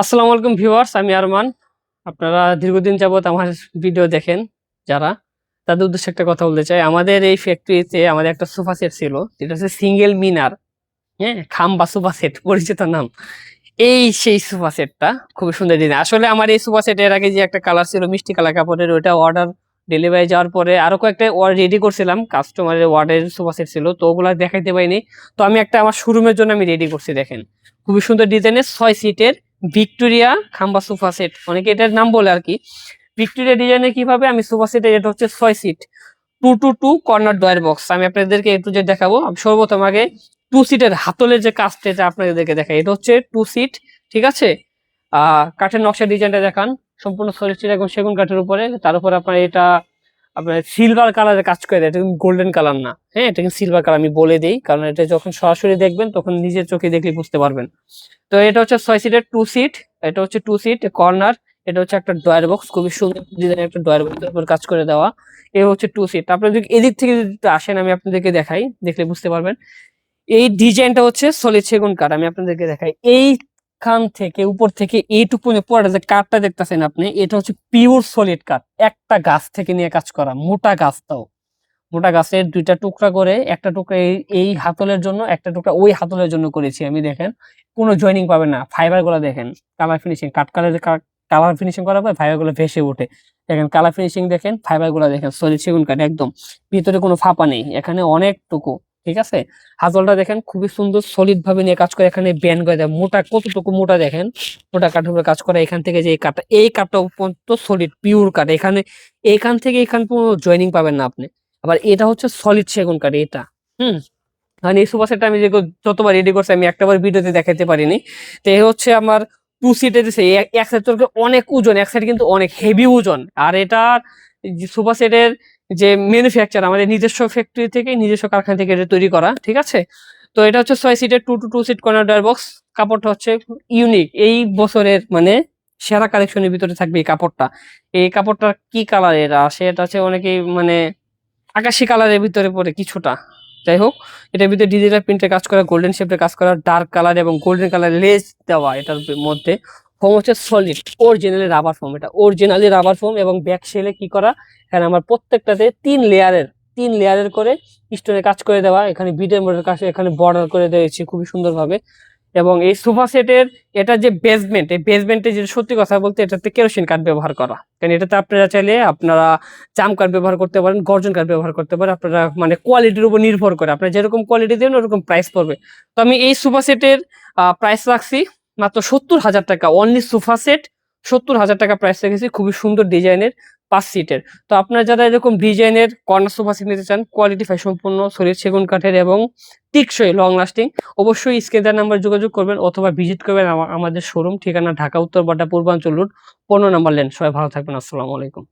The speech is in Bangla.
আসসালামু আলাইকুম ভিউয়ার্স, আমি আরমান। আপনারা দীর্ঘদিন যাবত আমার ভিডিও দেখেন যারা, তাদের উদ্দেশ্যে একটা কথা বলতে চাই। আমাদের এই ফ্যাক্টরিতে আমাদের একটা সোফা সেট ছিল, যেটা হচ্ছে সিঙ্গেল মিনার, হ্যাঁ, খাম্বা সোফা সেট পরিচিত নাম। এই সেই সোফা সেটটা খুবই সুন্দর ডিজাইন। আসলে আমার এই সোফা সেটের আগে যে একটা কালার ছিল মিষ্টি কালার কাপড়ের, ওইটা অর্ডার ডেলিভারি যাওয়ার পরে আরো কয়েকটা রেডি করছিলাম, কাস্টমারের অর্ডারের সোফা সেট ছিল, তো ওগুলা দেখাইতে পারিনি। তো আমি একটা আমার শোরুমের জন্য আমি রেডি করছি, দেখেন খুবই সুন্দর ডিজাইনের 6 সিটের ভিক্টোরিয়া খাম্বা সোফা সেট, অনেকে এটার নাম বলে আর কি। ভিক্টোরিয়া ডিজাইনের কিভাবে আমি সোফা সেটের, এটা হচ্ছে 6 seat 2 to 2 corner drawer box. আমি আপনাদেরকে একটু যে দেখাবো। আমি সর্বপ্রথম আগে 2 সিটের হাতলের যে কাজটা, এটা আপনাদেরকে দেখাই। এটা হচ্ছে 2 সিট, ঠিক আছে। কাঠের নকশা ডিজাইনটা দেখান, সম্পূর্ণ সলিড স্টিল এবং সেগুন কাঠের উপরে। তার উপরে আপনার এটা আপনার সিলভার কালারের কাজ করে দেয়, এটা কিন্তু গোল্ডেন কালার না, হ্যাঁ, এটা কিন্তু সিলভার কালার। আমি বলে দিই, কারণ এটা যখন সরাসরি দেখবেন তখন নিজের চোখে দেখলে বুঝতে পারবেন। তো এটা হচ্ছে 6 সিটের 2 সিট, এটা হচ্ছে 2 সিট কর্নার। এটা হচ্ছে একটা ডয়ার বক্স, খুবই সুন্দর ডিজাইনের একটা ডয়ার বক্সের উপর কাজ করে দেওয়া। এ হচ্ছে 2 সিট। আপনারা যদি এদিক থেকে যদি একটু আসেন, আমি আপনাদেরকে দেখাই, দেখলে বুঝতে পারবেন। এই ডিজাইনটা হচ্ছে সলিড সেগুন কাঠ। আমি আপনাদেরকে দেখাই, এইখান থেকে উপর থেকে এইটুকু পুরোটা যে কাঠটা দেখতেছেন আপনি, এটা হচ্ছে পিওর সলিড কাঠ, একটা গাছ থেকে নিয়ে কাজ করা, মোটা গাছটাও। মোটা গাছের 2টা টুকরা করে, একটা টুকরা এই হাতলের জন্য, একটা টুকরা ওই হাতলের জন্য করেছি আমি। দেখেন কোনো জয়েনিং পাবেন না, ফাইবার গুলো দেখেন, কালার ফিনিশিং, কাঠ কালারের কালার ফিনিশিং করা হয়, ফাইবার গুলো ভেসে ওঠে। দেখেন কালার ফিনিশিং দেখেন, ফাইবার গুলো দেখেন, সলিড সেগুন কাঠ একদম, ভিতরে কোনো ফাঁপা নেই, এখানে অনেকটুকু, ঠিক আছে। হাতলটা দেখেন খুবই সুন্দর সলিড ভাবে নিয়ে কাজ করে, এখানে ব্যান্ড করে দেয়, মোটা কতটুকু মোটা দেখেন, মোটা কাঠের উপরে কাজ করে। এখান থেকে যে এই কাঠটা পর্যন্ত সলিড পিওর কাঠ, এখানে এখান থেকে এখান পর্যন্ত জয়েনিং পাবেন না আপনি। আবার এটা হচ্ছে সলিড সেগুন কাঠ এটা। হুম। কারণ এই সোফা সেটটা আমি যে যতবার রেডি করছি, আমি একটাবার ভিডিওতে দেখাতে পারিনি। তো এই হচ্ছে আমার 2 সিটের, এক সাইড তো অনেক ওজন, এক সাইড কিন্তু অনেক হেভি ওজন। আর এটা সোফা সেটের যে ম্যানুফ্যাকচার আমাদের নিজস্ব ফ্যাক্টরি থেকে, নিজস্ব কারখানা থেকে এটা তৈরি করা, ঠিক আছে। তো এটা হচ্ছে 6 সিটের 2 to 2 seat corner drawer box. কাপড়টা হচ্ছে ইউনিক, এই বছরের মানে সেরা কালেকশনের ভিতরে থাকবে এই কাপড়টা। এই কাপড়টা কি কালারের আসে, এটা হচ্ছে অনেকেই মানে আকাশি কালারের ভিতরে পড়ে কিছুটা। যাই হোক, এটার ভিতরে ডিজিটাল প্রিন্টের কাজ করা, গোল্ডেন শেপের কাজ করা, ডার্ক কালার এবং গোল্ডেন কালার লেস দেওয়া এটার মধ্যে। ফোম হচ্ছে সলিড অরিজিনালি রাবার ফোম, এটা অরিজিনালি রাবার ফোম। এবং ব্যাক সেলে কি করা, এখানে আমার প্রত্যেকটাতে 3 লেয়ারের করে স্টোনের কাজ করে দেওয়া। এখানে বিটের মডেল কাজ, এখানে বর্ডার করে দিয়েছি খুবই সুন্দরভাবে। এবং এই সোফা সেটের এটা যে বেসমেন্ট, এই বেসমেন্টে যে সত্যি কথা বলতে এটাতে কেরোসিন কাঠ ব্যবহার করা। কারণ এটাতে আপনারা চাইলে আপনারা জাম কাঠ ব্যবহার করতে পারেন, গর্জন কাঠ ব্যবহার করতে পারেন। আপনারা মানে কোয়ালিটির উপর নির্ভর করে, আপনারা যেরকম কোয়ালিটি দেবেন ওরকম প্রাইস পড়বে। তো আমি এই সোফা সেটের প্রাইস রাখছি মাত্র 70,000 টাকা, অনলি সোফা সেট 70,000 টাকা প্রাইস রেখেছি, খুবই সুন্দর ডিজাইনের 5 সিটের। তো আপনারা যারা এরকম ডিজাইনের কর্নার সোফা সেট নিতে চান, কোয়ালিটি সম্পূর্ণ সলিড সেগুন কাঠের এবং টিকসই লং লাস্টিং, অবশ্যই স্ক্রিনে নাম্বার যোগাযোগ করবেন অথবা ভিজিট করবেন আমাদের শোরুম। ঠিকানা ঢাকা উত্তর বাড্ডা পূর্বাঞ্চল রোড 15 নম্বর লেন। সবাই ভালো থাকবেন, আসসালামু আলাইকুম।